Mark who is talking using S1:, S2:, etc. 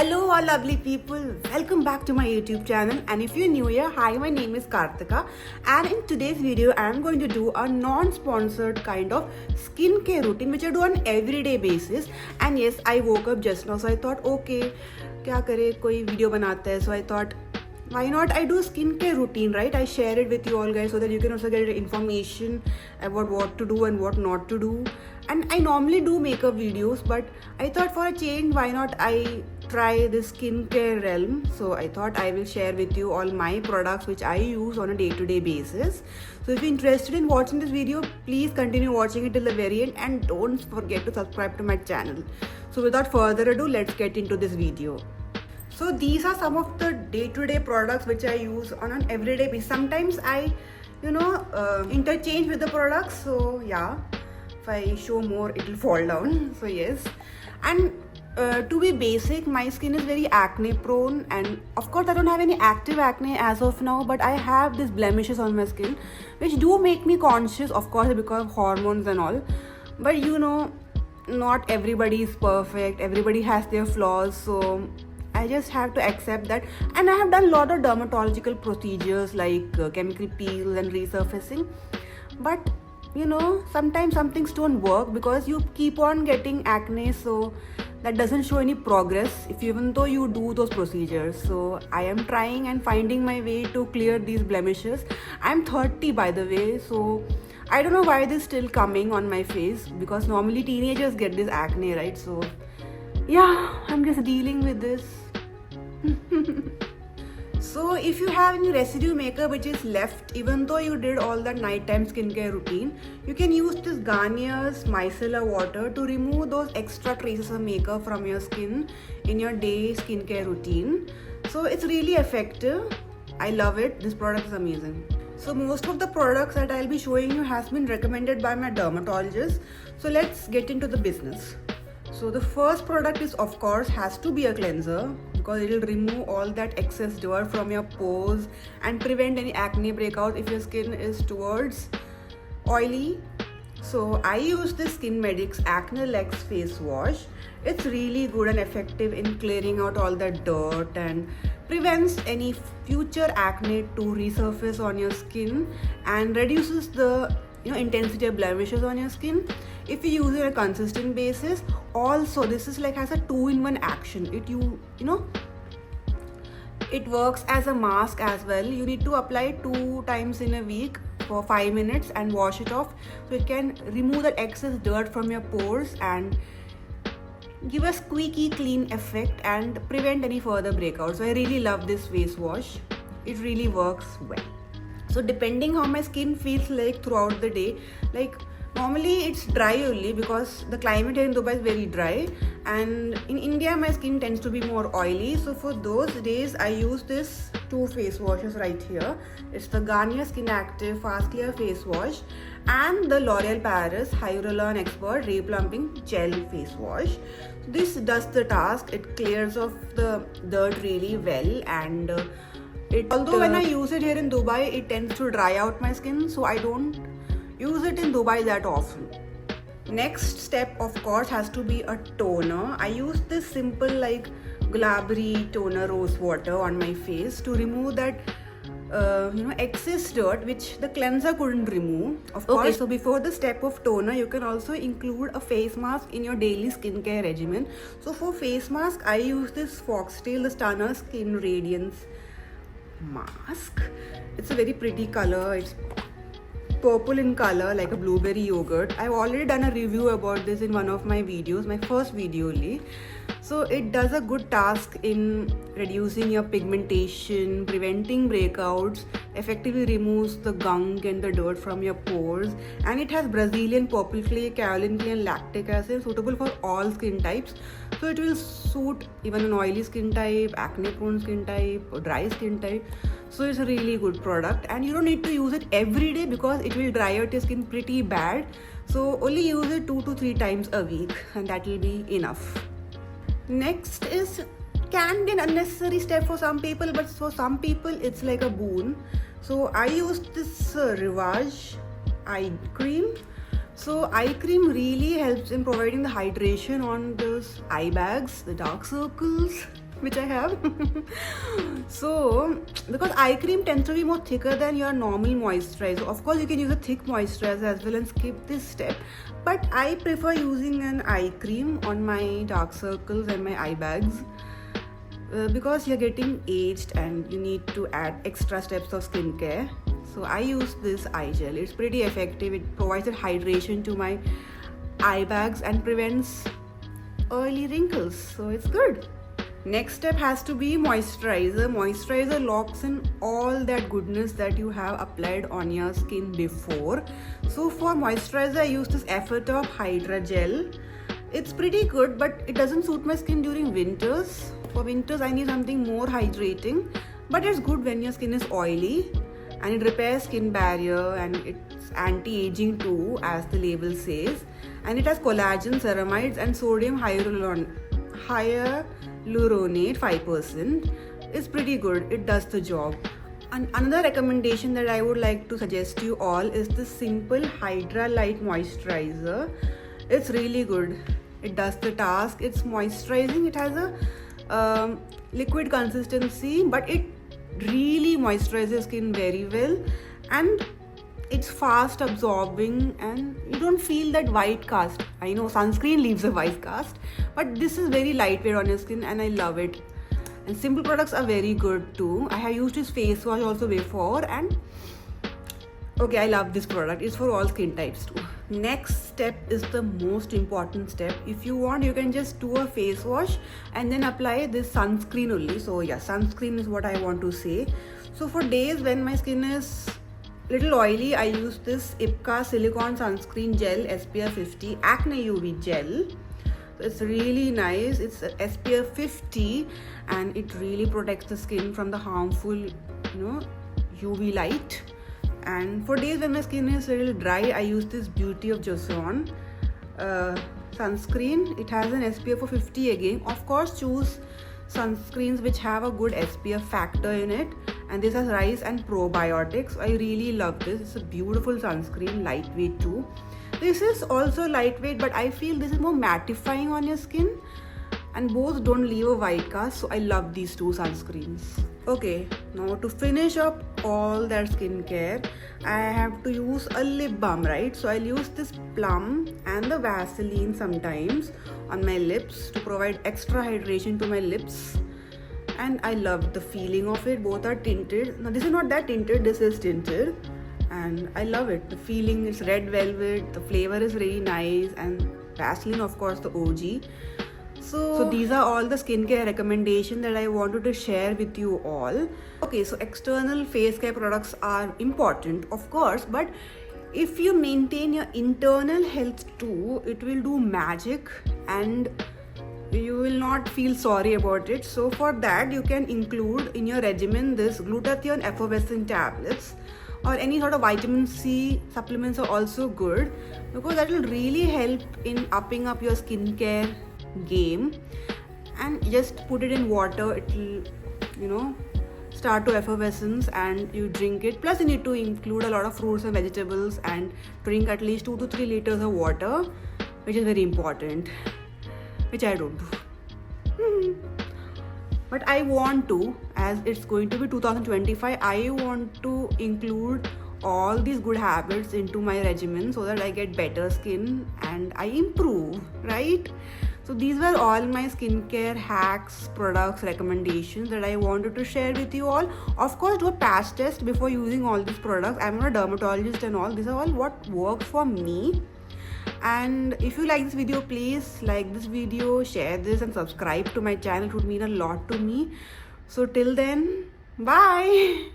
S1: Hello all lovely people, welcome back to my YouTube channel, and if you're new here, hi, my name is Kartika, and in today's video I am going to do a non-sponsored kind of skincare routine which I do on everyday basis. And yes, I woke up just now, so I thought okay, क्या करे कोई video बनाते हैं, so I thought why not I do skincare routine, right? I share it with you all guys so that you can also get information about what to do and what not to do. And I normally do makeup videos, but I thought for a change, why not I try this skincare realm. So I thought I will share with you all my products which I use on a day-to-day basis. So if you're interested in watching this video, please continue watching it till the very end and don't forget to subscribe to my channel. So without further ado, let's get into this video. So these are some of the day-to-day products which I use on an everyday basis. Sometimes I, interchange with the products. So yeah, if I show more, it will fall down. So yes, and to be basic, my skin is very acne prone, and of course I don't have any active acne as of now, but I have these blemishes on my skin which do make me conscious, of course, because of hormones and all. But not everybody is perfect, everybody has their flaws, so I just have to accept that. And I have done a lot of dermatological procedures like chemical peels and resurfacing, but sometimes some things don't work because you keep on getting acne, so that doesn't show any progress even though you do those procedures. So I am trying and finding my way to clear these blemishes. I'm 30 by the way, so I don't know why this is still coming on my face, because normally teenagers get this acne, right? So yeah, I'm just dealing with this. So if you have any residue makeup which is left even though you did all that nighttime skincare routine, you can use this Garnier's micellar water to remove those extra traces of makeup from your skin in your day skincare routine. So it's really effective. I love it. This product is amazing. So most of the products that I'll be showing you has been recommended by my dermatologist. So let's get into the business. So the first product is, of course, has to be a cleanser, because it will remove all that excess dirt from your pores and prevent any acne breakout if your skin is towards oily. So I use this Skin Medic's Acne Lex face wash. It's really good and effective in clearing out all that dirt and prevents any future acne to resurface on your skin and reduces the intensity of blemishes on your skin if you use it on a consistent basis. Also, this is like has a 2-in-1 action. It works as a mask as well. You need to apply 2 times in a week for 5 minutes and wash it off, so it can remove the excess dirt from your pores and give a squeaky clean effect and prevent any further breakouts. So I really love this face wash. It really works well. So depending how my skin feels like throughout the day, like normally it's dry only because the climate here in Dubai is very dry, and in India my skin tends to be more oily. So for those days I use this 2 face washes right here. It's the Garnier Skin Active Fast Clear Face Wash and the L'Oreal Paris Hyaluron Expert Replumping Gel Face Wash. This does the task. It clears off the dirt really well, and although when I use it here in Dubai, it tends to dry out my skin, so I don't use it in Dubai that often. Next step, of course, has to be a toner. I use this simple like Gulabri toner rose water on my face to remove that excess dirt which the cleanser couldn't remove. Of course, so before the step of toner, you can also include a face mask in your daily skincare regimen. So for face mask, I use this Foxtail the Stunner Skin Radiance mask. It's a very pretty color. It's purple in color like a blueberry yogurt. I've already done a review about this in one of my videos, my first video only. So it does a good task in reducing your pigmentation, preventing breakouts, effectively removes the gunk and the dirt from your pores, and it has Brazilian purple clay, kaolin clay and lactic acid, suitable for all skin types. So it will suit even an oily skin type, acne prone skin type, or dry skin type. So it's a really good product, and you don't need to use it every day because it will dry out your skin pretty bad. So only use it 2 to 3 times a week, and that will be enough. Next can be an unnecessary step for some people, but for some people it's like a boon. So I used this Rivage eye cream. So eye cream really helps in providing the hydration on those eye bags, the dark circles. which I have. So because eye cream tends to be more thicker than your normal moisturizer, of course you can use a thick moisturizer as well and skip this step, but I prefer using an eye cream on my dark circles and my eye bags. Because you're getting aged and you need to add extra steps of skincare, so I use this eye gel. It's pretty effective. It provides a hydration to my eye bags and prevents early wrinkles, so it's good. Next step has to be moisturizer. Moisturizer locks in all that goodness that you have applied on your skin before. So for moisturizer I use this Effortop Hydra Gel. It's pretty good, but it doesn't suit my skin during winters. For winters I need something more hydrating, but it's good when your skin is oily, and it repairs skin barrier, and it's anti-aging too, as the label says, and it has collagen, ceramides and sodium hyaluronate 5%. It's pretty good. It does the job. And another recommendation that I would like to suggest to you all is the Simple Hydra Light Moisturizer. It's really good. It does the task. It's moisturizing. It has a liquid consistency, but it really moisturizes skin very well, and it's fast absorbing and you don't feel that white cast. I know sunscreen leaves a white cast, but this is very lightweight on your skin and I love it. And Simple products are very good too. I have used this face wash also before, and okay, I love this product. It's for all skin types too. Next step is the most important step. If you want, you can just do a face wash and then apply this sunscreen only. So yeah, sunscreen is what I want to say. So for days when my skin is little oily, I use this IPCA Silicone Sunscreen Gel SPF 50 Acne UV Gel. It's really nice. It's SPF 50 and it really protects the skin from the harmful, UV light. And for days when my skin is a little dry, I use this Beauty of Joseon sunscreen. It has an SPF of 50 again. Of course, choose sunscreens which have a good SPF factor in it, and this has rice and probiotics. I really love this. It's a beautiful sunscreen, lightweight too. This is also lightweight, but I feel this is more mattifying on your skin, and both don't leave a white cast, so I love these two sunscreens. Okay, now to finish up all that skincare, I have to use a lip balm, right? So I'll use this Plum and the Vaseline sometimes on my lips to provide extra hydration to my lips, and I love the feeling of it. Both are tinted. Now this is not that tinted, this is tinted, and I love it. The feeling is red velvet, the flavor is really nice, and Vaseline, of course, the OG. So these are all the skincare recommendations that I wanted to share with you all. Okay, so external face care products are important, of course, but if you maintain your internal health too, it will do magic and you will not feel sorry about it. So for that, you can include in your regimen this glutathione effervescent tablets, or any sort of vitamin C supplements are also good, because that will really help in upping up your skincare game. And just put it in water, it will start to effervescence and you drink it. Plus you need to include a lot of fruits and vegetables and drink at least 2 to 3 liters of water, which is very important, which I don't do. But I want to, as it's going to be 2025, I want to include all these good habits into my regimen so that I get better skin and I improve, right? So these were all my skincare hacks, products, recommendations that I wanted to share with you all. Of course, do a patch test before using all these products. I'm not a dermatologist and all. These are all what works for me. And if you like this video, please like this video, share this and subscribe to my channel. It would mean a lot to me. So till then, bye.